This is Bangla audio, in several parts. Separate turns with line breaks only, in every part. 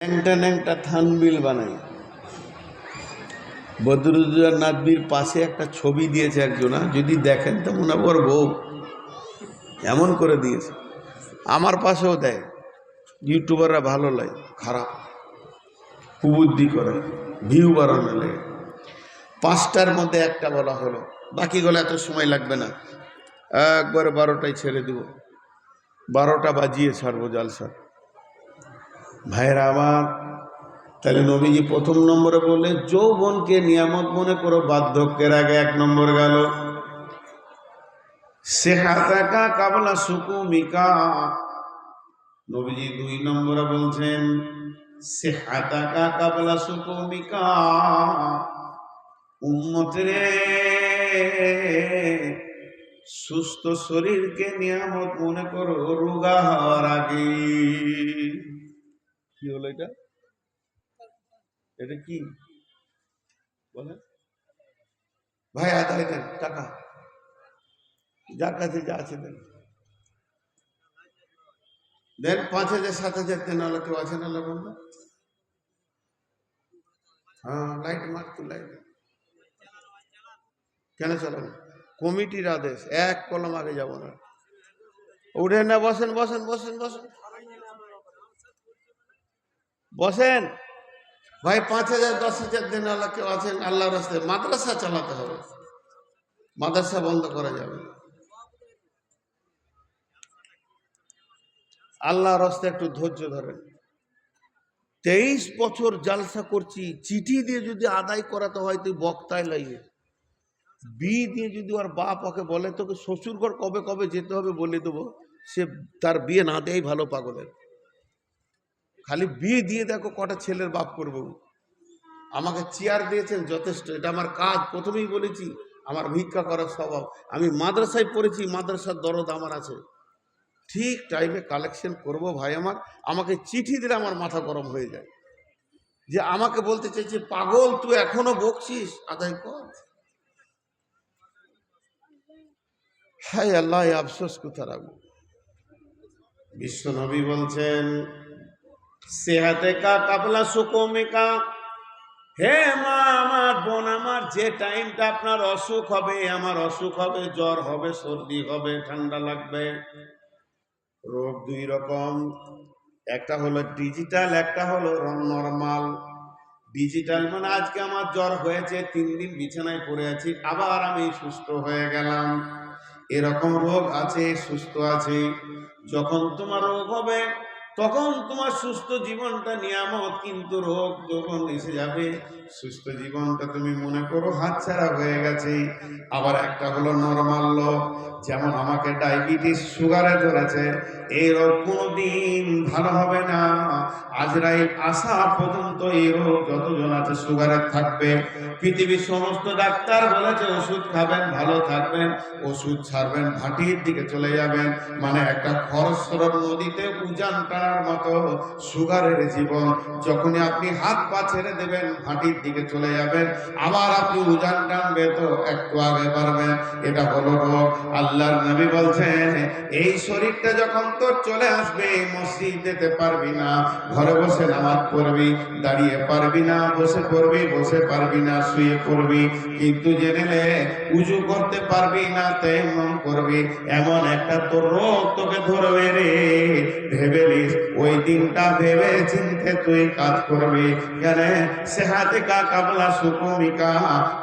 ন্যাংটা ন্যাংটা থানবিল বানাই। বদরুদ্দোজা নাদবির পাশে একটা ছবি দিয়েছে একজনা, যদি দেখেন তো মনে কর বউ এমন করে দিয়েছে। আমার পাশেও দেয়, ইউটিউবাররা ভালো লাগে, খারাপ কুবুদ্ধি করে ভিউ বাড়ানো লাগে। 5টার মধ্যে একটা বলা হলো, বাকিগুলো এত সময় লাগবে না, একবারে 12টায় ছেড়ে দিব। 12টা বাজিয়ে ছাড়বো জালসা। ভাইরা আমার, তাহলে নবীজি প্রথম নম্বরে বলে যৌবনকে নিয়ামত মনে করো, বার্ধক্যের আগে 1 নম্বর গেল। সেহাতাকা কাবলা সুকুমিকা, নবীজি 2 নম্বরে বলছেন সেহাতাকা কাবলা সুকুমিকা, উম্মতরে সুস্থ শরীরকে নিয়ামত মনে করো রোগা হওয়ার আগে। কি হলো এটা? এটা কি বলে ভাই? আদায় দেন টাকা, যার কাছে যা আছে দেন, দেন 5,000 7,000 দেন। আল্লাহ কেউ আছেন আল্লাহ বন্ধু? হ্যাঁ, লাইট মার তো লাইট কেন চালাবো? কমিটির আদেশ, 1 কলম আগে যাব না। উঠে না, বসেন বসেন বসেন বসেন বসেন ভাই। 5,000 10,000 দেন, আল্লাহ কেউ আছেন আল্লাহর রাস্তায়? মাদ্রাসা চালাতে হবে, মাদ্রাসা বন্ধ করা যাবে। আল্লাহর রাস্তায় একটু ধৈর্য ধরেন। 23 বছর জালসা করছি, চিঠি দিয়ে যদি আদায় করাতে হয় তুই বক্তায় লাগে, বিয়ে দিয়ে যদি ওর বাপ ওকে বলে তোকে শ্বশুর ঘর কবে কবে যেতে হবে বলে দেবো, সে তার বিয়ে না দেয় ভালো। পাগলের খালি বিয়ে দিয়ে দেখো কটা ছেলের বাপ করবো। আমাকে চেয়ার দিয়েছেন যথেষ্ট, এটা আমার কাজ। প্রথমেই বলেছি আমার ভিক্ষা করার স্বভাব। আমি মাদ্রাসায় পড়েছি, মাদ্রাসার দরদ আমার আছে। ঠিক টাইমে কালেকশন করব ভাই আমার। আমাকে চিঠি দিলে আমার মাথা গরম হয়ে যায়, যে আমাকে বলতে চাইছে পাগল তুই এখনো বকছিস, আদায় কর। হায় আল্লাহ, আফসোস কোথা রাখবো। বিশ্ব নবী বলছেন সেহাতে কা কাবলা সুকুমিকা, হে মা আমার, বোন আমার, যে টাইমটা আপনার অসুখ হবে, আমার অসুখ হবে, জ্বর হবে, সর্দি হবে, ঠান্ডা লাগবে। রোগ 2 রকম, একটা হলো ডিজিটাল, একটা হলো নরমাল। ডিজিটাল মানে আজকে আমার জ্বর হয়েছে, 3 দিন বিছানায় পড়ে আছি, আবার আমি সুস্থ হয়ে গেলাম। এরকম রোগ আছে, সুস্থ আছে। যখন তোমার রোগ হবে তখন তোমার সুস্থ জীবনটা নিয়ামত, কিন্তু রোগ যখন এসে যাবে সুস্থ জীবনটা তুমি মনে করো হাতছাড়া হয়ে গেছে। আবার একটা হলো নরমাল রোগ, যেমন আমাকে ডায়াবেটিস সুগারে ধরেছে, এই রোগ কোনোদিন ভালো হবে না। আজরাইল আসা পর্যন্ত এই রোগ যতজন আছে সুগারের থাকবে। পৃথিবীর সমস্ত ডাক্তার বলেছে ওষুধ খাবেন ভালো থাকবেন, ওষুধ ছাড়বেন ভাটির দিকে চলে যাবেন। মানে একটা খরস্রোত নদীতে উজান টানার মতো সুগারের জীবন। যখনই আপনি হাত পা ছেড়ে দেবেন ভাটির দিকে চলে যাবেন, আবার আপনি উজান টানবে তো একটু আগে পারবেন। এটা হলো রোগ। আল্লাহর নবী বলছেন এই শরীরটা যখন তোর চলে আসবে, মসজিদ যেতে পারবি না, ঘরে বসে নামাজ পড়বি, দাঁড়িয়ে পারবি না, বসে পড়বি, বসে পারবি না, শুয়ে পড়বি, কিন্তু জেনে নে উজু করতে পারবি না, তায়াম্মুম করবি, এমন একটা তোর রোগ তোকে ধরবে রে। ভেবে নিস, ওই দিনটা ভেবে চিন্তে তুই কাজ করবি। কেন? সেহাতে কা কাবলা সুকুমিকা।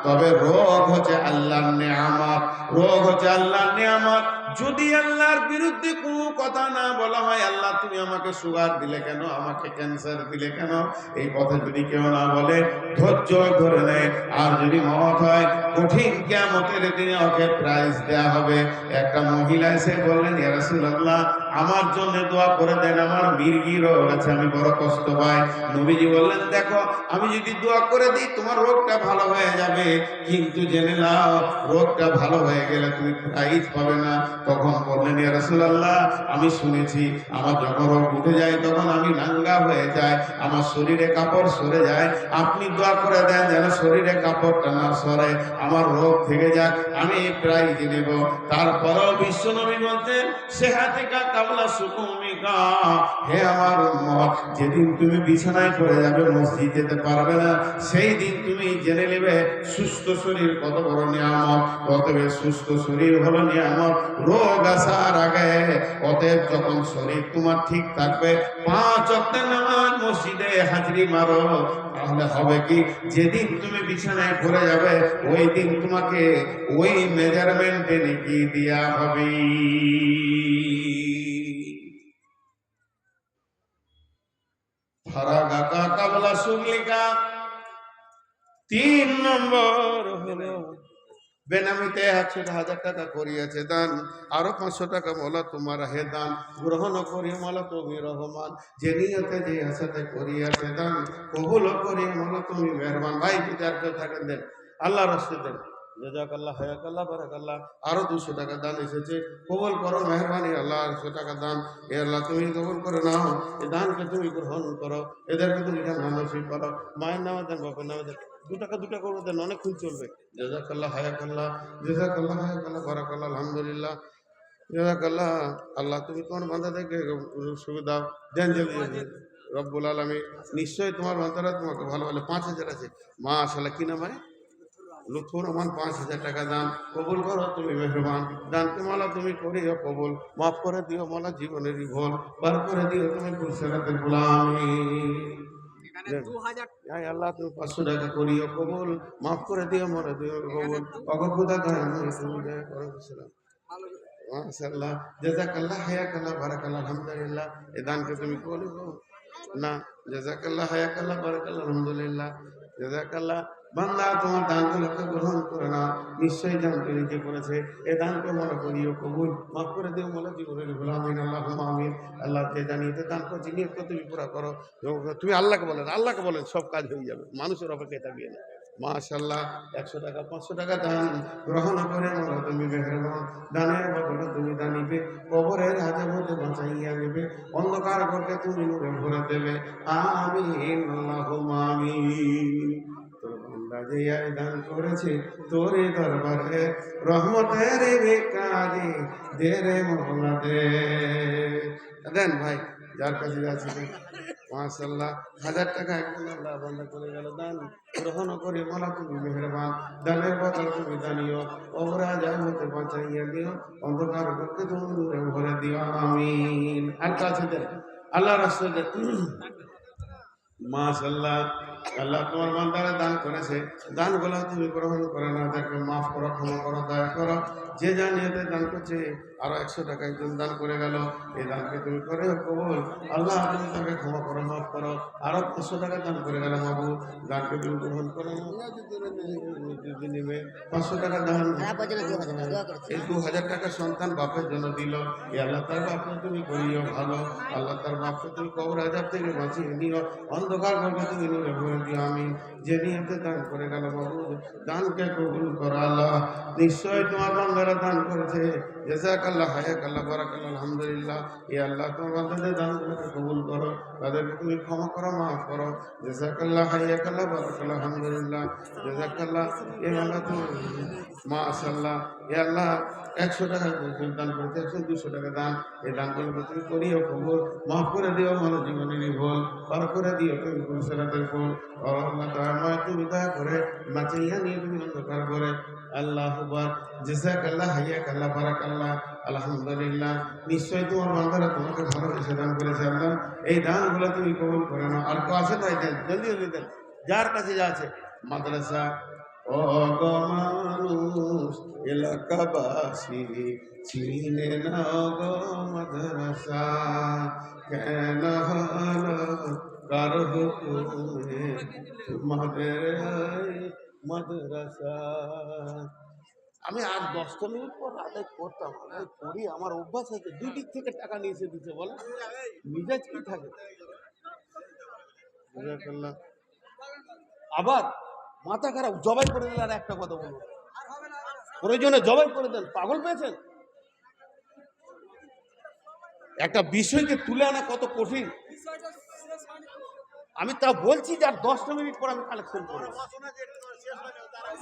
তবে রোগ হচ্ছে আল্লাহর নেয়ামত, রোগ হচ্ছে আল্লাহর নেয়ামত। যদি আল্লাহর বিরুদ্ধে কোনো কথা না বলা হয়, আল্লাহ তুমি আমাকে সুগার দিলে কেন, আমাকে ক্যান্সার দিলে কেন, এই কথা যদি কেউ না বলে, ধৈর্য ধরে নেয়। আর যদি মত হয়, কঠিন কিয়ামতের দিনে ওকে প্রাইজ দেয়া হবে। একটা মহিলা এসে বললেন ইয়া রাসূলুল্লাহ, আমার জন্য দোয়া করে দেন, আমার মির্গি রোগ আছে, আমি বড় কষ্ট পাই। নবীজি বললেন দেখো, আমি যদি দোয়া করে দিই তোমার রোগটা ভালো হয়ে যাবে, কিন্তু জেনে নাও রোগটা ভালো হয়ে গেলে তুমি প্রাইজ পাবে না, তখন বললেন, ইয়া রাসূলুল্লাহ, আমি শুনেছি আমার যখন রোগ উঠে যায় তখন আমি নাঙ্গা হয়ে যায়, আমার শরীরে কাপড় সরে যায়। আপনি দোয়া করে দেন যেন শরীরে কাপড়টা না সরে, আমার রোগ থেকে যাক, আমি প্রাইজ নেব। তারপরেও বিশ্বনবী বলতেন, সেহাতিকা কাবলা সুকুমিকা, হে আমার উম্মত, যেদিন তুমি বিছানায় পড়ে যাবে, মসজিদ যেতে পারবে না, সেই দিন তুমি জেনে নেবে সুস্থ শরীর কত বড় নিয়ামত। অতএব সুস্থ শরীর হলো নিয়ামত রোগ আসার আগে। অতএব যখন শরীর তোমার ঠিক থাকবে, 5 ওয়াক্তের নামাজ মসজিদে হাজিরি মারো, তাহলে হবে কি, যেদিন তুমি বিছানায় পড়ে যাবে ওই দিন তোমাকে ওই মেজারমেন্টে নেকি দেয়া হবে। ফারাগাকা কাবলা সুগলিকা। 3 নম্বর হলো বেনামিতে 1,000 টাকা করিয়াছে দান, আরো 500 টাকা মোলা তোমার হে দান, গ্রহণ করি মোলা তুমি রহমান, যে নিয়তে যে আশাতে করিয়াছে দান, কবুল করি মোলা তুমি মেহরবান। ভাই যদি আর কেউ থাকেন দেন, আল্লাহ রাস্তে দেন, জাযাকাল্লাহ হায়াকাল্লাহ বারাকাল্লাহ। আরো 200 টাকা দান এসেছে, কবুল করো মেহরবানি আল্লাহ। 100 টাকা দান, এ আল্লাহ তুমি কবুল করে নাও, এই দানকে তুমি গ্রহণ করো, এদেরকে তুমি জান্নাত নসিব করো। মায়ের নামে দেন, বাপের নামে দেন, 2 টাকা 2 টাকা করে দেন, অনেকক্ষণ চলবে। জাযাকাল্লাহ হায়াকাল্লাহ, জাযাকাল্লাহ হায়াকাল্লাহ বারাকাল্লাহ, আলহামদুলিল্লাহ, জাযাকাল্লাহ। আল্লাহ তুমি তোমার বান্দাদেরকে সুবিধা দেন, জলদি রব্বুল আলামিন। নিশ্চয়ই তোমার বান্দারা তোমাকে ভালো ভালো। 5,000 আছে, মাশাআল্লাহ। কি নাম ভাই? লুৎফুর রহমান। 5,000 টাকা দান, কবুল করো তুমি মেহরবান। দানকে মালা তুমি করিও কবুল, মাফ করে দিও মালা জীবনেরই ভুল, বার করে দিও তুমি ফুলসেরাতের গোলামি। আল্লাহ তুমি 500 টাকা করিও কবুল, মাফ করে দিও মরে দিও কবুল, অগত্যা তুমি দয়া করো। মাশাআল্লাহ, জাযাকাল্লাহ হায়াকাল্লাহ বারাকাল্লাহ, আলহামদুলিল্লাহ। এই দানকে তুমি করিও না, জাযাকাল্লাহ হায়াকাল্লাহ বারাকাল্লাহ, আলহামদুলিল্লাহ, জাযাকাল্লাহ। বান্দা তোমার দানগুলোকে গ্রহণ করে না, নিশ্চয়ই দানকে নিজে করেছে, এ দানকে মনে করিও কবুল, মাফ করে দিও মোলা জীবনের ভুল। আমিন আল্লাহুম্মা আমিন। আল্লাহ যে জানিয়ে দান করছি নিয়ত তুমি পুরা করো। তুমি আল্লাহকে বলেন, আল্লাহকে বলেন, সব কাজ হয়ে যাবে, মানুষের অপেক্ষায় থাকবে না। মাশাআল্লাহ। 100 টাকা 500 টাকা দান গ্রহণ করে মোলা তুমি মেহরবান, দানের বদলে তুমি দানিবে, কবরের আযাব বাঁচাইয়া নেবে, অন্ধকার ঘরকে তুমি নূরে ভরে দেবে। আমিন আল্লাহুম্মা আমিন। তোর বান্দা যে আয় দান করেছে তোরে দরবারে, রহমতের ভিখারি দে রে মওলা দে। দেন ভাই, যার কাছে যাচ্ছে দেন। মাশাআল্লাহ, 1000 টাকা একজন আল্লাহ বান্দা করে গেল, দান গ্রহণ করে মোলা তুমি মেহরবান, দানের বদল তুমি দানিও, কবরে আযাব হতে বাঁচাইয়া দিও, অন্ধকার ঘরকে তুমি নূরে ভরে দিও। আমিন। আর কাছে দেন, আল্লাহ রাস্তায় দেন। মাশাআল্লাহ, আল্লাহ তোমার বান্দারা দান করেছে, দানগুলো তুমি গ্রহণ করে না, তাকে মাফ করো, ক্ষমা করো, দয়া করো। যে যা নিয়তে দান করছে, আরো 100 টাকা একজন দান করে গেল, এই দানকে তুমি করে কবুল, আল্লাহ তুমি তাকে ক্ষমা করো, মাফ করো। আরো 500 টাকা দান করে গেল, বাবু দানকে তুমি গ্রহণ করো, নেবে 500 টাকা দান। এই 2000 টাকা সন্তান বাপের জন্য দিল, এই আল্লাহ তার বাপকে তুমি করিও ভালো, আল্লাহ তার বাপকে তুমি কবর আযাব থেকে বাঁচিয়ে দিও, অন্ধকার ঘরকে তুমি নূরে ভরে দিও। আমি যে নিয়তে দান করে গেল, বাবু দানকে কবুল করো আল্লাহ। নিশ্চয় তোমার বান্দারা দান করেছে, জাযাকাল্লাহ হায়াকাল্লাহ বারাকাল্লাহ, আলহামদুলিল্লাহ। এই আল্লাহ তোমার বান্দাদের দানগুলোকে কবুল করো, তাদেরকে তুমি ক্ষমা করো, মাফ করো। জাযাকাল্লাহ হায়াকাল্লাহ বারাকাল্লাহ, আলহামদুলিল্লাহ, জাযাকাল্লাহ। এই আল্লাহ তুমি মাশাআল্লাহ, এই আল্লাহ 100 টাকা দান করতে, 100-200 টাকা দান, এই দানগুলোকে তুমি করিও কবুল, মাফ করে দিও আমার জীবনের ভুল, পার করে দিও তুমি ফুলসেরাতের ফুল। আল্লাহ দয়াময়, তুমি দয়া করে বাঁচাইয়া নিয়ে তুমি অন্ধকার করে। আল্লাহু আকবার, জাযাকাল্লাহ হায়াকাল্লাহ বারাকাল্লাহ, আলহামদুলিল্লাহ। নিশ্চয় তোমার বান্দারা তোমাকে ভালোবেসে দান করেছে, আল্লাহ এই দানগুলো তুমি কবুল করে নাও। আর কেউ আছে তাই দেন, জলদি জলদি দেন, যার কাছে যা আছে। মাদ্রাসা ও গো মানুষ এলাকাবাসী চিনে না গো মাদ্রাসা, কেন হলো কার হুকুমে তোমাদের মাদ্রাসা। আমি আর 10 মিনিট পর আদায় করতাম, আদায় করি, আমার অভ্যাস আছে। দুই দিক থেকে টাকা নিয়ে এসে দিতে বলে, মিজাজ কি থাকে। আবার মাথা খারাপ, জবাই করে দিলে আর একটা কথা বলবো, প্রয়োজনে জবাই করে দেন, পাগল পেয়েছেন। একটা বিষয়কে তুলে আনা কত কঠিন। আমি তা বলছি যে আর 10টা মিনিট পর আমি কালেকশন করবো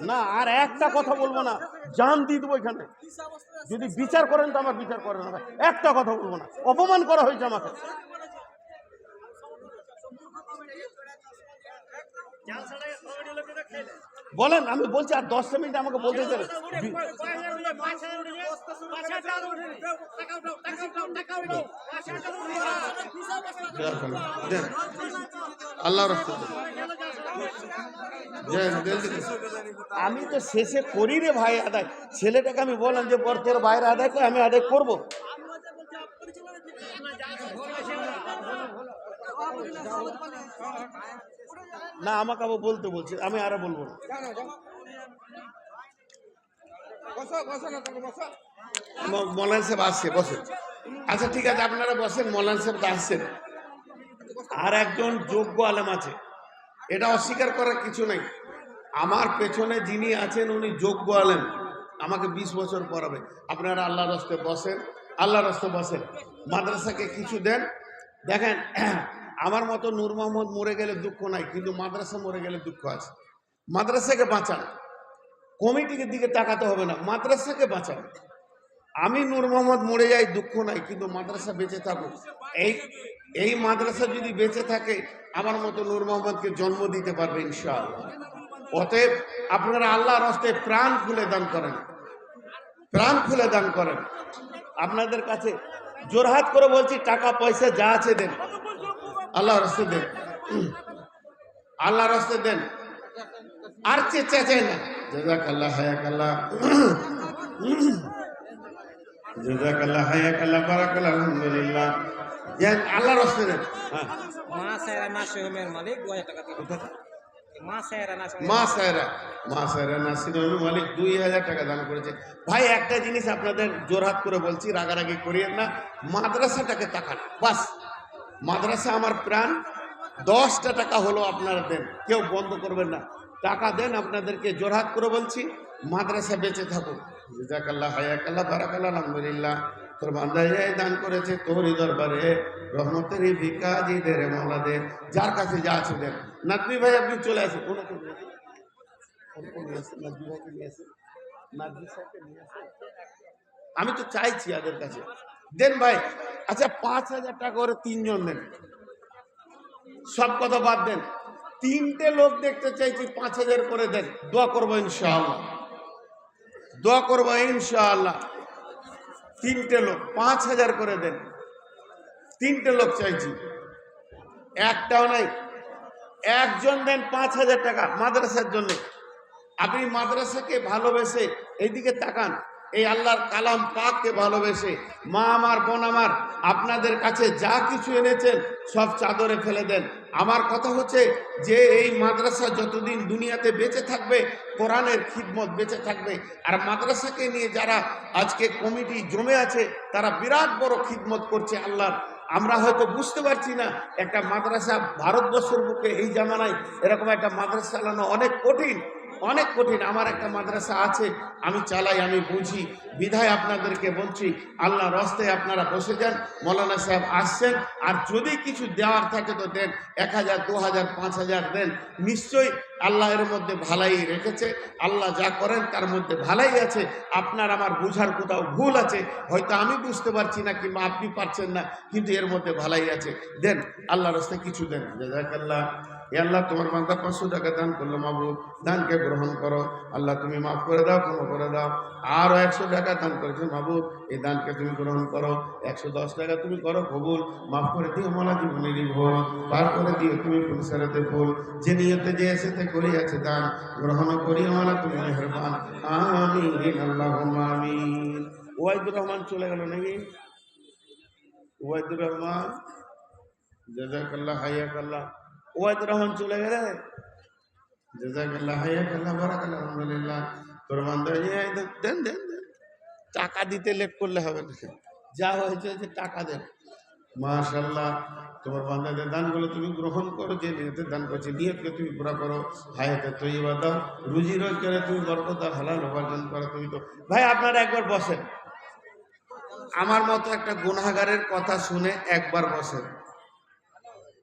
না, আর একটা কথা বলবো না, জান দিয়ে দেবো এখানে। যদি বিচার করেন তো আমার বিচার করেন না, একটা কথা বলবো না, অপমান করা হয়েছে আমাকে। বলেন, আমি বলছি আর 10টা মিনিট আমাকে বলতে দেন। আল্লাহ আমি তো শেষে করি রে ভাই আদায়। ছেলেটাকে আমি বললাম যে পর তোর বাইরে আদায় করে আমি আদায় করবো। না, আমাকে আবার বলতে বলছে, আমি আরো বলবো না। মৌলানা সাহেব আসছে, বসেন। আচ্ছা ঠিক আছে, আপনারা বসেন, মৌলানা সাহেব আসছেন। আর একজন যোগ্য আলেম আছে, এটা অস্বীকার করার কিছু নেই। আমার পেছনে যিনি আছেন উনি যোগ্য আলেম, আমাকে 20 বছর পড়াবে। আপনারা আল্লাহর রাস্তায় বসেন, আল্লাহর রাস্তায় বসেন, মাদ্রাসাকে কিছু দেন। দেখেন, আমার মতো নূর মোহাম্মদ মরে গেলে দুঃখ নাই, কিন্তু মাদ্রাসা মরে গেলে দুঃখ আছে। মাদ্রাসাকে বাঁচান, কমিটির দিকে তাকাতে হবে না, মাদ্রাসাকে বাঁচান। আমি নূর মোহাম্মদ মরে যাই দুঃখ নাই, কিন্তু মাদ্রাসা বেঁচে থাকুক। এই মাদ্রাসা যদি বেঁচে থাকে আমার মতো নূর মোহাম্মদকে জন্ম দিতে পারবে ইনশাআল্লাহ। অতএব আপনারা আল্লাহর রাস্তায় প্রাণ খুলে দান করেন, প্রাণ খুলে দান করেন। আপনাদের কাছে জোরহাত করে বলছি, টাকা পয়সা যা আছে দেন, আল্লাহর রাস্তায় দেন, আল্লাহর রাস্তায় দেন, আর চেঁচাই না। জাযাকাল্লাহ, হায়াকাল্লাহ, জাযাকাল্লাহ, হায়াকাল্লাহ, বারাকাল্লাহ, আলহামদুলিল্লাহ। আল্লাহর রাস্তায় দেন।
মা সায়রা নাসির মালিক 2000 টাকা দিবেন। মা সায়রা নাসির
মালিক 2000 টাকা দান করেছে। ভাই একটা জিনিস আপনাদের জোরহাত করে বলছি, রাগারাগি করিয়েন না, মাদ্রাসাটাকে তাকান বাস। মাদ্রাসা আমার প্রাণ। 10টা টাকা হলো আপনারা দেন, কেউ বন্ধ করবেন না, টাকা দেন। আপনাদেরকে জোরহাত করে বলছি, মাদ্রাসা বেঁচে থাকুক। জাযাকাল্লাহ, হায়াকাল্লাহ, বারাকাল্লাহ, আলহামদুলিল্লাহ। তোর বান্দায় দান করেছে তোরই দরবারে, রহমতের ভিকাজি দে রে মওলা দে। যার কাছে যা আছে দেন। নাদবি ভাই আপনি চলে আসেন, ওনাকে নিয়ে আসেন, নাদবি ভাইকে নিয়ে আসেন, নাদবি সাহেবকে নিয়ে আসেন। আমি তো চাইছি এদের কাছে দেন ভাই। আচ্ছা 5000 টাকা করে 3 জন দেন, সব কথা বাদ দেন। 3টে লোক দেখতে চাইছি, 5000 করে দেন, দোয়া করবো ইনশাআল্লাহ, দোয়া করবো ইনশাআল্লাহ। 3টে লোক 5000 করে দেন, 3টে লোক চাইছি, একটাও নাই। একজন দেন 5000 টাকা মাদ্রাসার জন্য। আপনি মাদ্রাসাকে ভালোবেসে এইদিকে তাকান, এই আল্লাহর কালাম পাককে ভালোবেসে, মা আমার, বোন আমার, আপনাদের কাছে যা কিছু এনেছেন সব চাদরে ফেলে দেন। আমার কথা হচ্ছে যে এই মাদ্রাসা যতদিন দুনিয়াতে বেঁচে থাকবে, কোরআনের খিদমত বেঁচে থাকবে। আর মাদ্রাসাকে নিয়ে যারা আজকে কমিটি জমে আছে, তারা বিরাট বড় খিদমত করছে আল্লাহর। আমরা হয়তো বুঝতে পারছি না, একটা মাদ্রাসা ভারতবর্ষের বুকে এই জামানায় এরকম একটা মাদ্রাসা চালানো অনেক কঠিন, অনেক কঠিন। আমার একটা মাদ্রাসা আছে, আমি চালাই, আমি বুঝি, বিধায় আপনাদেরকে বলছি, আল্লাহ রাস্তায় আপনারা বসে যান। মৌলানা সাহেব আসছেন, আর যদি কিছু দেওয়ার থাকে তো দেন, 1000, 2000, 5000 দেন। নিশ্চয়ই আল্লাহ এর মধ্যে ভালাই রেখেছে, আল্লাহ যা করেন তার মধ্যে ভালাই আছে। আপনার আমার বুঝার কোথাও ভুল আছে, হয়তো আমি বুঝতে পারছি না কিংবা আপনি পারছেন না, কিন্তু এর মধ্যে ভালাই আছে। দেন, আল্লাহ রাস্তায় কিছু দেন। জাযাকাল্লাহ। আল্লাহ তোমার বান্দা 500 টাকা দান করলো, মাবুদ দানকে গ্রহণ করো। আল্লাহ তুমি মাফ করে দাও, ক্ষমা করে দাও। আরো 100 টাকা দান করেছে, মাবুদ এই দানকে তুমি গ্রহণ করো। 110 টাকা তুমি করো কবুল, মাফ করে দিও মালা জীবনের ভুল, পার করে দিও তুমি ফুলসারাতে ফুল। যে নিয়তে যে এসেতে করিয়াছে দান, গ্রহণ করিও মালা তুমি মেহেরবান। আমিন, আল্লাহুম্মা আমিন। ওয়াইদুর রহমান চলে গেল নাকি? ওয়াইদুর রহমান, জাযাকাল্লাহ, হায়াকাল্লাহ। ওয়াইদুর রহমান চলে গেলে, জাযাকাল্লাহ, হায়াকাল্লাহ, বারাকাল্লাহ, আলহামদুলিল্লাহ। তোর বান্দা দেন দেন দেন। টাকা দিতে লেট করলে হবে না, যা হয়েছে যে টাকা দেন। মাশাআল্লাহ, তোমার বান্দাদের দানগুলো তুমি গ্রহণ করো। যে নিয়তে দান করছে, নিয়তকে তুমি পুরা করো। হায়াতে তৈয়বা দাও, রুজি রোজগারে তুমি বরকত দাও, হালাল উপার্জন করো। তুমি তো ভাই আপনারা একবার বসেন, আমার মতো একটা গুনাহগারের কথা শুনে একবার বসেন,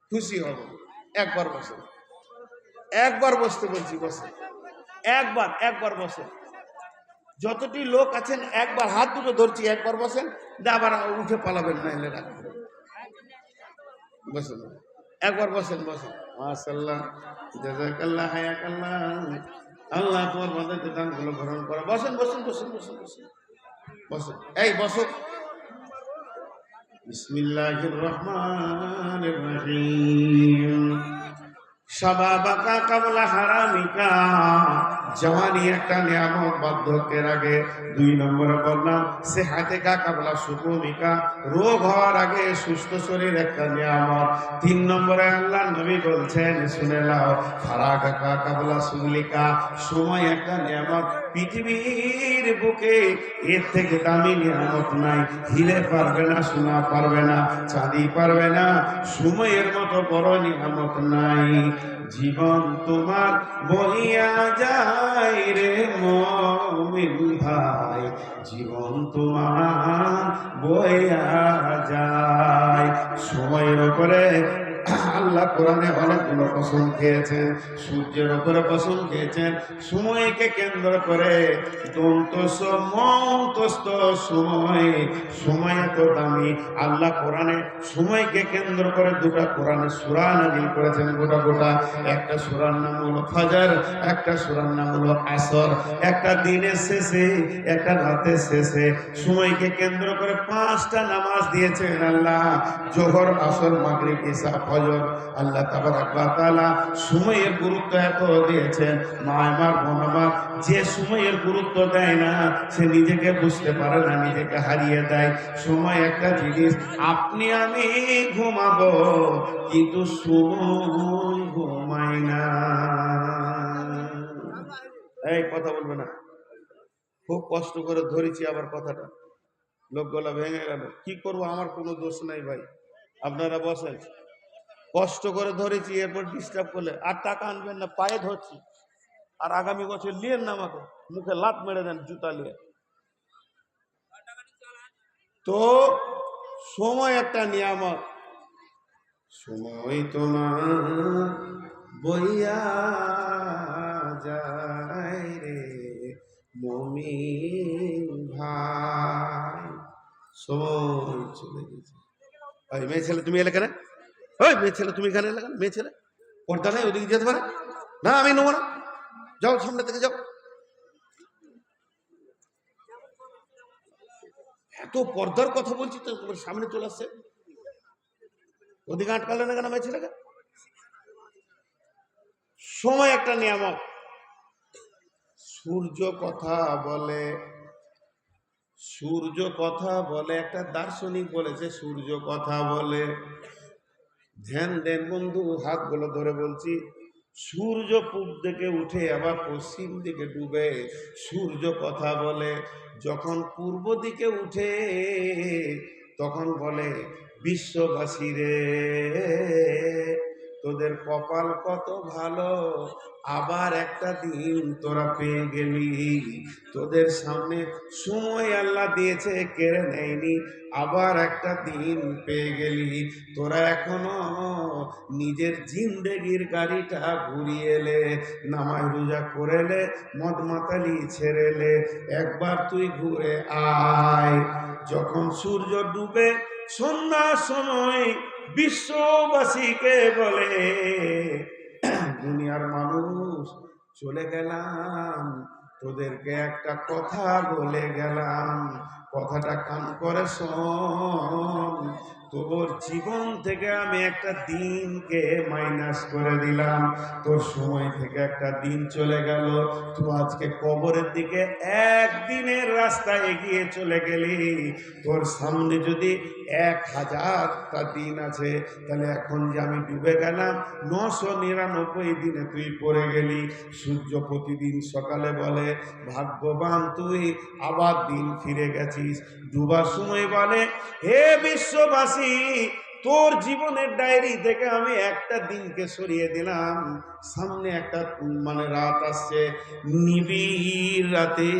খুশি হব। একবার বসেন, একবার বসতে বলছি, বসেন একবার, একবার বসেন। যতটি লোক আছেন একবার হাত দুটো ধরছি, একবার বসেন, আবার উঠে পালাবেন না, এলে রাখবেন। বসেন, একবার বসেন, বসেন। মাশাআল্লাহ, জাযাকাল্লাহ, হায়াকাল্লাহ। আল্লাহ তোমার বান্দাকে দানগুলো গ্রহণ করে। বসেন, বসেন, বসেন, বসেন, বসেন, বসেন। এই বসো। বিসমিল্লাহির রহমানির রহিম। শাবাবাকা কাবলা হারামিকা, জওয়ানি একটা নিয়ামত, বার্ধক্যের আগে। 2 নম্বরে বললাম সেহাতেকা কাবলা সুকুমিকা, রোগ হওয়ার আগে সুস্থ শরীর একটা নিয়ামত। 3 নম্বরে আল্লাহ নবী বলছেন, শুনে নাও, ফারাগাকা কাবলা সুগলিকা, সময় একটা নিয়ামত। পৃথিবীর বুকে এর থেকে দামি নিয়ামত নাই। হিরে পারবে না, সোনা পারবে না, চাঁদি পারবে না, সময়ের মতো বড় নিয়ামত নাই। জীবন তোমার বহিয়া যায় রে মুমিন ভাই, জীবন তোমার বহিয়া যায়। সময়ের উপরে আল্লাহ কোরআনে অনেকগুলো কসম খেয়েছেন। সূর্যের উপরে কসম খেয়েছেন। সময়কে কেন্দ্র করে দন্তস্ব মন্তস্থ সময়, সময় এত দামি। আল্লাহ কোরআনে সময়কে কেন্দ্র করে 2টা কোরআনে সূরা নাযিল করেছেন, গোটা গোটা। একটা সূরার নাম হলো ফজর, একটা সূরার নাম হলো আসর। একটা দিনের শেষে, একটা রাতের শেষে। সময়কে কেন্দ্র করে 5টা নামাজ দিয়েছেন আল্লাহ, যোহর, আসর, মাগরিব, ইশা, ফজর। আল্লাহ তাবারক ওয়া তাআলা সময়ের গুরুত্ব এত দিয়েছেন। মা আমার, বোন আমার, যে সময়ের গুরুত্ব দেয় না সে নিজেকে বুঝতে পারে না, নিজেকে হারিয়ে দেয়। সময় একটা জিনিস, আপনি আমি ঘুমাবো কিন্তু সময় ঘুমায় না। এই কথা বলবে না, খুব কষ্ট করে ধরেছি আবার কথাটা, লোক গলা ভেঙে গেল। কি করবো, আমার কোনো দোষ নাই ভাই, আপনারা বসেন। কষ্ট করে ধরেছি, এরপর ডিস্টার্ব করলে আর টাকা আনবেন না, পায়ে ধরছি। আর আগামী বছর লিয়েন না, আমাকে মুখে লাত মেরে দেন জুতা নিয়ে। তো সময় একটা নিয়ামত। সময় তোমার বইয়া যায় রে মুমিন ভাই, সময় চলে গেছে। ওই মেয়ে ছেলে তুমি এলে কেন? ওই মেয়ে ছেলে তুমি এখানে এলে কেন? মেয়ে ছেলে পর্দা নেই, ওদিকে যেতে পারে না, আমি নেবো না, যাও সামনে থেকে যাও। এত পর্দার কথা বলছি তো তোমার সামনে চলে আসছে, ওদিকে আটকালে না কেন মেয়ে ছেলেকে? সময় একটা নিয়ামত। সূর্য কথা বলে, সূর্য কথা বলে, একটা দার্শনিক বলেছে সূর্য কথা বলে। ধ্যান দেন বন্ধু, হাতগুলো ধরে বলছি। সূর্য পূব দিকে উঠে আবার পশ্চিম দিকে ডুবে, সূর্য কথা বলে। যখন পূর্ব দিকে উঠে তখন বলে, বিশ্ববাসী রে তোদের কপাল কত ভালো, আবার একটা দিন তোরা পেয়ে গেলি। তোদের সামনে সময় আল্লাহ দিয়েছে, কেড়ে নেয়নি, আবার একটা দিন পেয়ে গেলি। তোরা এখনো নিজের জিন্দেগির গাড়িটা ঘুরিয়ে এলে, নামাজ রোজা করেলে, মদ মাতালি ছেড়েলে, একবার তুই ঘুরে আয়। যখন সূর্য ডুবে সন্ধ্যার সময় বিশ্ববাসীকে বলে, দুনিয়ার মানুষ চলে গেলাম, তোদেরকে একটা কথা বলে গেলাম, কথাটা কান করে শোন। তোর জীবন থেকে আমি একটা দিনকে মাইনাস করে দিলাম, তোর সময় থেকে একটা দিন চলে গেল। তুই আজকে কবরের দিকে একদিনের রাস্তা এগিয়ে চলে গেলি। তোর সামনে যদি 1000টা দিন আছে, তাহলে এখন যে আমি ডুবে গেলাম 999 দিনে তুই পড়ে গেলি। সূর্য প্রতিদিন সকালে বলে, ভাগ্যবান তুই, আবার দিন ফিরে গেছিস। ডুবার সময় বলে, হে বিশ্ববাসী, তোর জীবনের ডায়েরি থেকে আমি একটা দিনকে সরিয়ে দিলাম, সামনে একটা মানে রাত আসছে, নিবিড় রাতে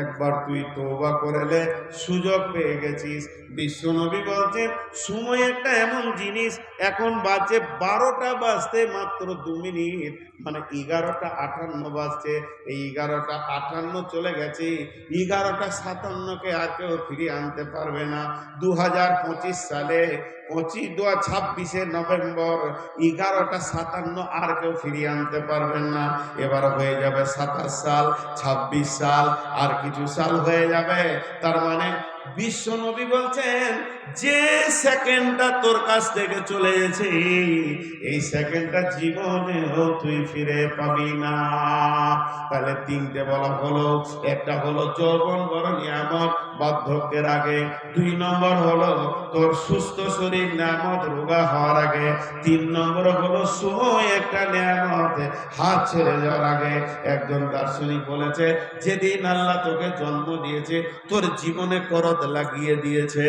একবার তুই তওবা করলে সুযোগ পেয়ে গেছিস। বিশ্বনবী বলছেন সময় একটা এমন জিনিস, এখন বাজে 12টা বাজতে মাত্র 2 মিনিট, মানে 11:58 বাজছে। এই 11:58 চলে গেছে, 11:57কে আর কেউ ফিরিয়ে আনতে পারবে না। 2025 সালে 26শে নভেম্বর 11:57 আর কেউ ফিরিয়ে আনতে পারবেন না। এবার হয়ে যাবে 27 সাল, 26 সাল, আর কিছু সাল হয়ে যাবে। তার মানে বিশ্ব নবী বলছেন যে সেকেন্ডটা তোর কাছ থেকে চলে গেছে, এই সেকেন্ডটা জীবনেও তুই ফিরে পাবি না। তাহলে তিনটে বলা হলো, একটা হলো যৌবন বড় নিয়ামত বার্ধক্যের আগে, 2 নম্বর হলো তোর সুস্থ শরীর নিয়ামত রোগা হওয়ার আগে, 3 নম্বর হলো সময় একটা নিয়ামত হাত ছেড়ে যাওয়ার আগে। একজন দার্শনিক বলেছে যেদিন আল্লাহ তোকে জন্ম দিয়েছে তোর জীবনে করদ লাগিয়ে দিয়েছে।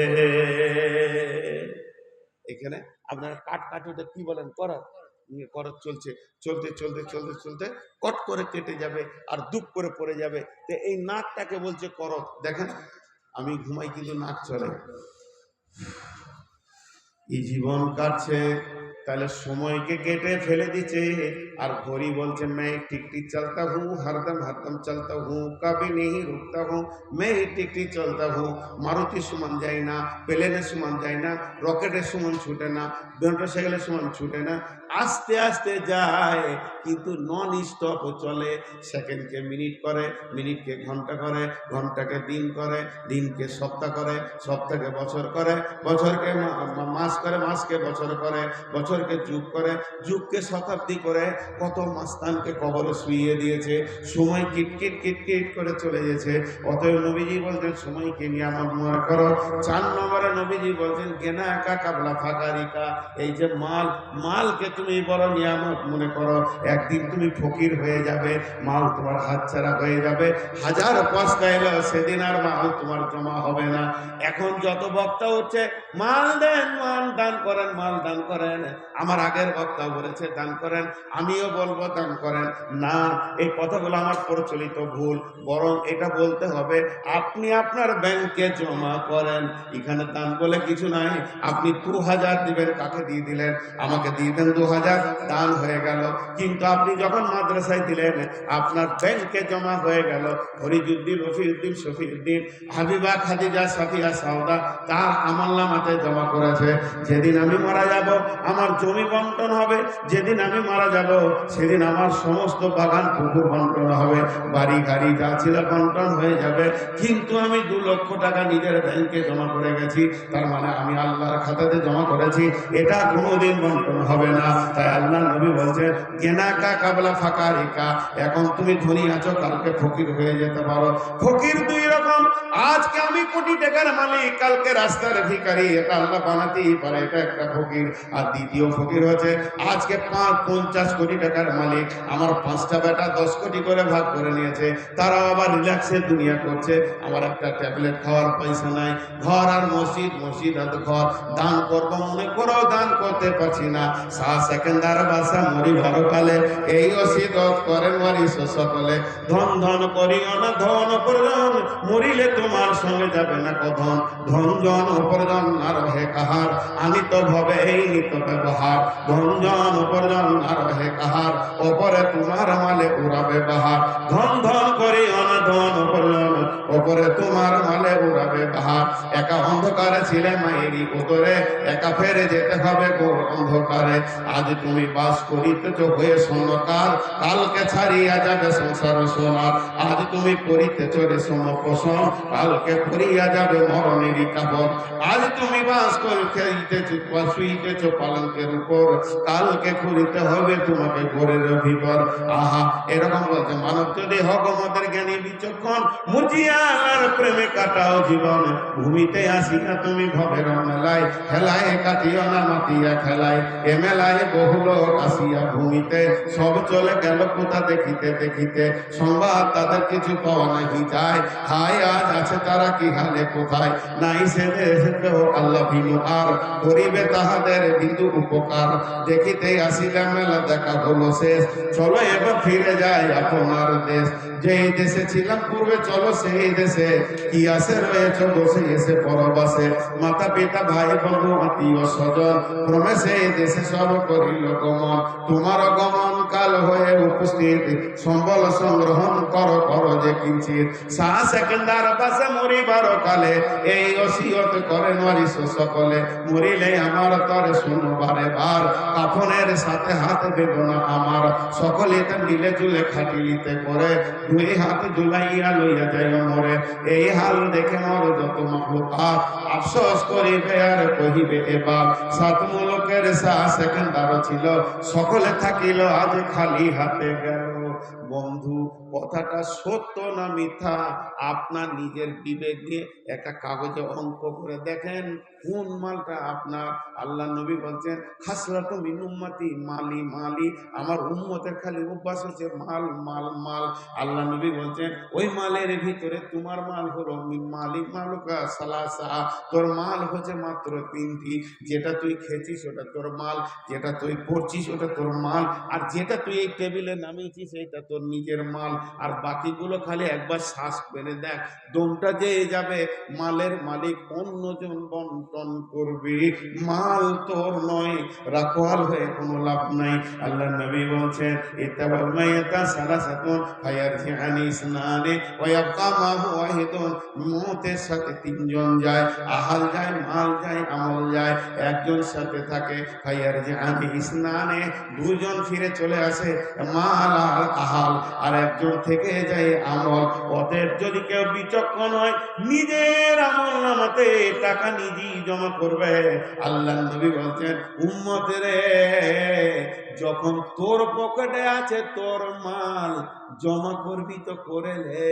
এখানে আপনারা কাটুটা কি বলেন, করদ, করদ চলছে, চলতে চলতে চলতে চলতে কট করে কেটে যাবে আর দুপ করে পড়ে যাবে। তো এই নাকটাকে বলছে করদ। দেখেন আমি ঘুমাই কিন্তু নাক চলে, এই জীবন কাটছে, তাহলে সময়কে কেটে ফেলে দিচ্ছে। আর ঘড়ি বলছে मैं टिक टिक चलता हूँ, हरदम हरदम चलता हूँ, कभी नहीं रुकता हूँ, मैं टिक टिक चलता हूँ। মারুতি সমান যায় না, প্লেনের সমান যায় না, রকেটের সমান ছুটে না, মোটরসাইকেলের সমান ছুটে না, আস্তে আস্তে যায় কিন্তু নন স্টপ চলে। সেকেন্ডকে মিনিট করে, মিনিটকে ঘন্টা করে, ঘন্টাকে দিন করে, দিনকে সপ্তাহ করে, সপ্তাহকে বছর করে, বছরকে মাস করে, মাসকে বছর করে, বছরকে যুগ করে, যুগকে শতাব্দী করে। কত মাস্তানকে কবরে শুইয়ে দিয়েছে, সময় কিটকিট কিটকিট করে চলে গেছে। অতএব নবীজি বলছেন সময়কে নিয়ামত মনে করো। 4 নম্বরে নবীজি বলছেন গেনা একা কাবলা ফাকারিকা, এই যে মালকে তুমি বড় নিয়ামত মনে করো। একদিন তুমি ফকির হয়ে যাবে, মাল তোমার হাতছাড়া হয়ে যাবে, হাজার পয়সা এলো সেদিন আর মাল তোমার জমা হবে না। এখন যত বক্তা হচ্ছে মাল দেন, মাল দান করেন, মাল দান করেন। আমার আগের বক্তা বলেছে দান করেন, আমিও বলবো দান করেন। না, এই কথাগুলো আমার প্রচলিত ভুল। বরং এটা বলতে হবে আপনি আপনার ব্যাংকে জমা করেন। এখানে দান বলে কিছু নাই। আপনি 2000 দিবেন, কাকে দিয়ে দিলেন? আমাকে দিয়ে দেন 2000, দান হয়ে গেল। কিন্তু আপনি যখন মাদ্রাসায় দিলেন আপনার ব্যাংকে জমা হয়ে গেল। ফরিদউদ্দিন, রফিউদ্দিন, শফিউদ্দিন, হাবিবা, খাদিজা, সাফিয়া, সাউদা তার আমলনামাতে জমা করেছে। যেদিন আমি মারা যাব আমার জমি বন্টন হবে, যেদিন আমি মারা যাব সেদিন আমার সমস্ত বাগান পুকুর বন্টন হবে, বাড়ি গাড়ি যা ছিল বন্টন হয়ে যাবে। কিন্তু আমি 2 লক্ষ টাকা নিজের ব্যাংকে জমা করে গেছি, তার মানে আমি আল্লাহর খাতাতে জমা করেছি, এটা কোনোদিন বন্টন হবে না। তাই আল্লাহ নবী বলছেন গেনাকা কাবলা ফাকারিকা, এখন তুমি ধনী আছো কালকে ফকির হয়ে যেতে পারো। ফকির 2 রকম, আজকে আমি কোটি টাকার মালিক, কালকে রাস্তার ভিখারি, এটা আল্লাহ বানাতেই পারে, এটা একটা ফকির। আর দ্বিতীয় ফকির হচ্ছে আজকে 50 কোটি টাকার মালিক, আমার 5টা বেটা 10 কোটি করে ভাগ করে নিয়েছে, তারাও আবার রিল্যাক্সের দুনিয়া করছে, আমার একটা ট্যাবলেট খাওয়ার পয়সা নাই। ঘর আর মসজিদ, মসজিদ আর ঘর, দান করব মনে করো দান করতে পারছি না। সেকেন্দার বাসা মরি ভরকালে, এই অসিদত করেন মারি সকলে। ধন ধন করিও না ধন উপার্জন, মরিলে তোমার সঙ্গে যাবে না কধন। ধন জন উপার্জন না রহে কাহার, আমি তো ভবে এই নিত ব্যবহার। ধন জন উপার্জন না রহে কাহার, ওপরে তোমার মালে উড়াবে বাহার। ধন ধন করিও না ধন উপার্জন, ওপরে তোমার মালে উড়াবে বাহার। একা অন্ধকারে ছিলে মায়েরই উদরে, একা ফেরে যেতে হবে ঘোর অন্ধকারে। আজ তুমি বাস করিতেছ হয়ে সোনকার, কালকে ছাড়িয়া যাবে সংসার সোনার। আজ তুমি করিতেছ রেশম পোষণ, কালকে পড়িয়া যাবে মরণেরই কাপড়। আজ তুমি বাস করিতেছ শুইতেছ পালঙ্কের উপর, কালকে করিতে হবে তোমাকে ঘরের ভিতর। আহা, এরকম বলছে মানব যদি হক আমাদের জ্ঞানী বিচক্ষণ, মুজিয়া আল্লাহর প্রেমে কাটাও জীবন, ভূমিতে আসিয়া তুমি ভবের মেলায়, খেলায় কাটিও না মাতিয়া খেলায়, এ মেলায় বহু লোক আসিয়া ভূমিতে, সব চলে গেল কোথা দেখিতে দেখিতে, সংবাদ তাদের কিছু পাওয়া নাহি যায়, হায় আজ আছে তারা কি হালে কোথায়, নাই সে দেশে কেউ আল্লাহ ভিনু আর, করিবে তাহাদের বিন্দু উপকার, দেখিতে আসিলাম মেলা দেখা হলো শেষ, চলো এবার ফিরে যায় আপনার দেশ, যেই দেশে ছিলাম পূর্বে চলো সেই দেশে, কি আসে রয়েছে বসে এসে পরবাসে, মাতা পিতা ভাই বন্ধু আত্মীয় স্বজন, ক্রমে সেই দেশে সব করিল গমন, তোমার গমন কাল হয়ে উপস্থিত, সম্বল সংগ্রহণ করো করো যে কিঞ্চিত, শাহ সেকেন্দার বাসে মরিবার কালে, এই ওসিয়ত করে নারিস সকলে, মরিলে আমার তরে শুনো বারে বার, কাফনের সাথে হাত বেদনা আমার, সকলেতে মিলে জুলে খাটিলিতে করে, দুই হাত জুলাইয়া লইয়া যাই মরে, এই হাল দেখে মর যত মাহলুকাত, আফসোস করিবে আর কহিবে এবার, সাত মুলুকের শাহ সেকেন্দার ছিল, সকলে থাকিল আজ খালি হাতে গেল। বন্ধু, কথাটা সত্য না মিথ্যা আপনার নিজের বিবেক দিয়ে একটা কাগজে অঙ্ক করে দেখেন, কোন মালটা আপনার। আল্লাহ নবী বলছেন, খাসরাতু মিন উম্মতি মালি মালি, আমার উম্মতের খালি অভ্যাস হচ্ছে মাল মাল মাল। আল্লাহ নবী বলছেন, ওই মালের ভিতরে তোমার মাল হলো মিন মালি মালুকা সালাসা, তোর মাল হচ্ছে মাত্র তিনটি, যেটা তুই খেয়েছিস ওটা তোর মাল, যেটা তুই পড়ছিস ওটা তোর মাল, আর যেটা তুই এই টেবিলে নামিয়েছিস এটা তোর নিজের মাল, আর বাকিগুলো খালি একবার শ্বাস পেরে দেখ, দমটা যে যাবে মালের মালিক অন্যজন বন্টন করবি, মাল তোর নয়, রাখোয়াল হয়ে কোনো লাভ নাই। আল্লাহ নবী বলছেন, ইত্তাবাল মাইয়াতা সালাসাতুন ফায়ারজিআনি ইসনানি ওয়া ইয়াবকা মাহু ওয়াহিদুন, মওতের সাথে তিনজন যায়, আহাল যায়, মাল যায়, আমল যায়, একজন সাথে থাকে ফায়ারজিআনি ইসনানি, দুজন ফিরে চলে আসে, মাল আর আহাল, আর একজন থেকে যায় আমল। অতএব যদি কেউ বিচক্ষণ হয়, নিজের আমল নামাতে টাকা নিজেই জমা করবে। আল্লাহ নবী বলছেন, উম্মতের যখন তোর পকেটে আছে তোর মাল, জমা করবি তো করে লে,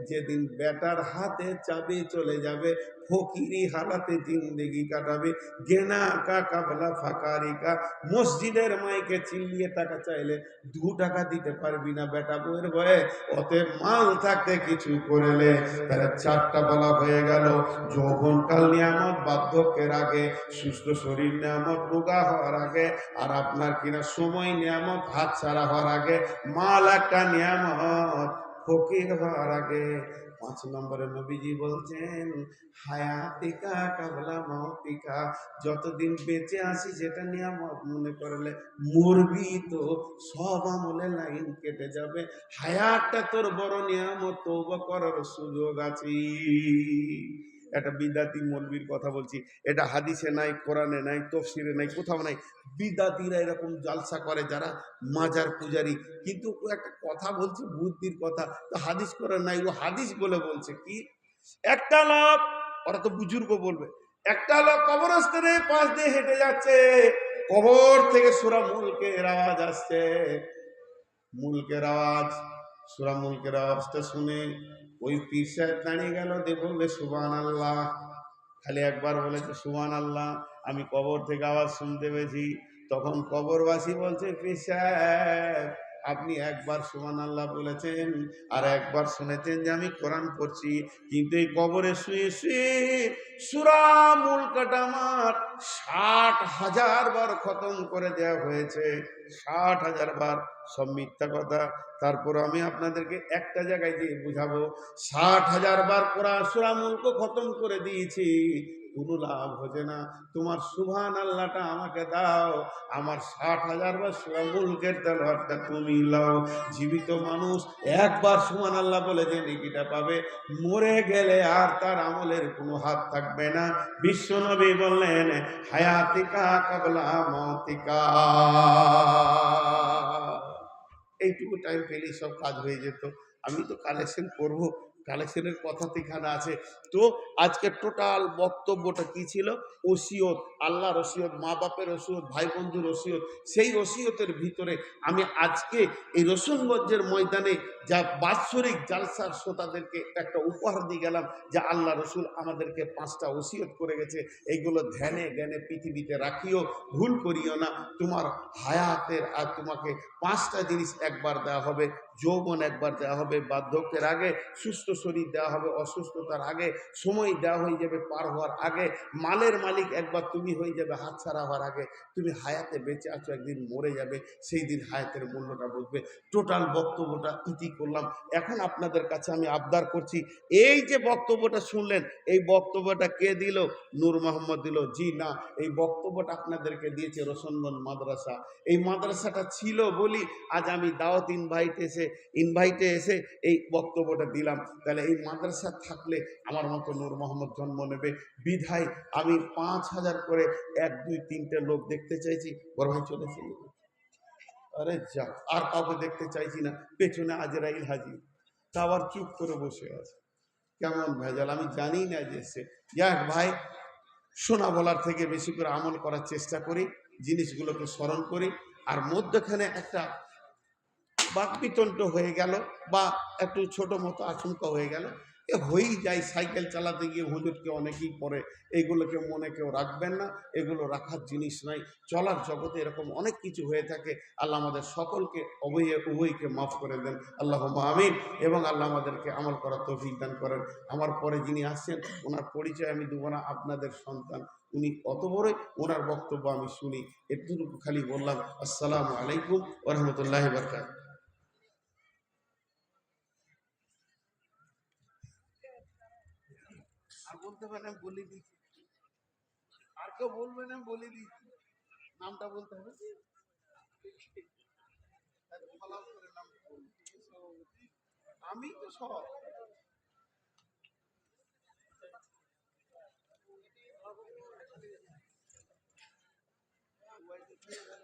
যেদিন বেটার হাতে চাবি চলে যাবে, ফকিরি হালাতে জিন্দেগি কাটাবে, গেনা কা কাবলা ফাকারিকা, মসজিদের মাইকে চিল্লিয়ে টাকা চাইলে 2 টাকা দিতে পারবি না বেটা বউয়ের ভয়ে। অতএব মাল থাকতে কিছু করেলে, তাহলে 4টা বলা হয়ে গেল, যৌবনকাল নিয়ামত বার্ধক্যের আগে, সুস্থ শরীর নিয়ামত রোগা হওয়ার আগে, আর আপনার কিনা সময় নিয়ামত হাত ছাড়া হওয়ার আগে, মাল একটা নিয়ামত ফকির হওয়ার আগে। 5 নম্বরে নবীজি বলছেন, হায়াতিকা কাবলা মাউতিকা, যতদিন বেঁচে আছি যেটা নিয়ামত মনে করলে, মরবি তো সব আমলে লাইন কেটে যাবে, হায়াতটা তোর বড় নিয়ামত, তওবা করার সুযোগ আছে। একটা বিদাতি মৌলবীর কথা বলছি, এটা হাদিসে নাই, কোরআনে নাই, তফসিরে নাই, কোথাও নাই। বিদাতিরা এরকম জালসা করে যারা মাজার পূজারি, কিন্তু ও একটা কথা বলছে বুদ্ধির কথা, তো হাদিস করে নাই, ও হাদিস বলে বলছে কি, একটা লোক, ওরা তো বুজুর্গ বলবে, একটা লোক কবরস্থানের পাশ দিয়ে হেঁটে যাচ্ছে, কবর থেকে সূরা মুলকের আওয়াজ আসছে, মুলকের আওয়াজ, সূরা মুলকের আওয়াজটা শুনে ওই পীর সাহেব দাঁড়িয়ে গেল, দিয়ে বললে সুবহানাল্লাহ, খালি একবার বলেছে সুবহানাল্লাহ, আমি কবর থেকে আওয়াজ শুনতে পেয়েছি। তখন কবরবাসী বলছে, পীর সাহেব আপনি একবার সুবহানাল্লাহ বলেছেন, আর একবার শুনেছেন যে আমি কোরআন পড়ছি, কিন্তু এই কবরে শুয়ে শুয়ে সূরা মুলকটা আমার 60,000 বার খতম করে দেওয়া হয়েছে, 60,000 বার। সব মিথ্যা কথা। তারপর আমি আপনাদেরকে একটা জায়গায় দিয়ে বুঝাবো, 60,000 বার কোরআন সূরা মুলক খতম করে দিয়েছি, কোনো লাভ হচ্ছে না। তোমার সুবহানাল্লাহটা আমাকে দাও, আমার 60,000 বার সূরা মুলকের তেলাওয়াতটা তুমি লাও। জীবিত মানুষ একবার সুবহানাল্লাহ বলে যে নেকিটা পাবে, মরে গেলে আর তার আমলের কোনো হাত থাকবে না। বিশ্বনবী বললেন, হায়াতিকা কাবলা মাউতিকা। এইটুকু টাইম পেলেই সব কাজ হয়ে যেত। আমি তো কালেকশন করবো, কালেকশনের কথা তো এখানে আছে। তো আজকে টোটাল বক্তব্যটা কি ছিল? ওসিয়ত, আল্লাহর ওসিয়ত, মা বাপের ওসিয়ত, ভাই বন্ধুর ওসিয়ত। সেই ওসিয়তের ভিতরে আমি আজকে এই রসুলগঞ্জের ময়দানে যা বাৎসরিক জালসার শ্রোতাদেরকে একটা উপহার দিয়ে গেলাম, যে আল্লাহ রসুল আমাদেরকে 5টা ওসিয়ত করে গেছে, এইগুলো ধ্যানে জ্ঞানে পৃথিবীতে রাখিও, ভুল করিও না। তোমার হায়াতের আর তোমাকে 5টা জিনিস একবার দেওয়া হবে। যৌবন একবার দেওয়া হবে বার্ধক্যের আগে, সুস্থ শরীর দেওয়া হবে অসুস্থতার আগে, সময় দেওয়া হয়ে যাবে পার হওয়ার আগে, মালের মালিক একবার তুমি হয়ে যাবে হাতছাড়া হওয়ার আগে। তুমি হায়াতে বেঁচে আছো, একদিন মরে যাবে, সেই দিন হায়াতের মূল্যটা বুঝবে। টোটাল বক্তব্যটা ইতি করলাম। এখন আপনাদের কাছে আমি আবদার করছি, এই যে বক্তব্যটা শুনলেন, এই বক্তব্যটা কে দিল? নূর মোহাম্মদ দিল? জি না, এই বক্তব্যটা আপনাদেরকে দিয়েছে রোশনগঞ্জ মাদ্রাসা। এই মাদ্রাসাটা ছিল বলি আজ আমি দাওয়াত ইনভাইটে এসে এই বক্তব্যটা দিলাম। তাহলে এই মাদ্রাসা থাকলে আমার মতো নূর মোহাম্মদ জন্ম নেবে। বিধায় আমি 5,000 করে 1 2 3টে লোক দেখতে চাইছি। বড় ভাই চলেছি, আরে যা, আর কাউকে দেখতে চাইছি না। পেছনে আজরাইল হাজির, তা আবার চুপ করে বসে আছে। কেমন ভেজাল আমি জানি না যে সে। যাক ভাই, শোনা বলার থেকে বেশি করে আমল করার চেষ্টা করি, জিনিসগুলোকে স্মরণ করি। আর মধ্যখানে একটা বাকবিতণ্ড হয়ে গেল বা একটু ছোট মতো আশঙ্কা হয়ে গেল, এ হয়েই যায়। সাইকেল চালাতে গিয়ে হুজুরকে অনেকেই পড়ে, এগুলোকে মনে কেউ রাখবেন না, এগুলো রাখার জিনিস নাই। চলার জগতে এরকম অনেক কিছু হয়ে থাকে। আল্লাহ আমাদের সকলকে উভয়কে মাফ করে দেন, আল্লাহ আমিন। এবং আল্লাহ আমাদেরকে আমল করার তৌফিক দান করেন। আমার পরে যিনি আসছেন, ওনার পরিচয় আমি দেবো না, আপনাদের সন্তান। উনি অত বড়ই, ওনার বক্তব্য আমি শুনি, এটুকু খালি বললাম। আসসালামু আলাইকুম ওয়া রাহমাতুল্লাহি ওয়া বারাকাতুহু। আর বলতে পারেন আমি বলে দিচ্ছি, আর কেউ বলবেন আমি বলে দিচ্ছি, নামটা বলতে হবে। আমি তো সব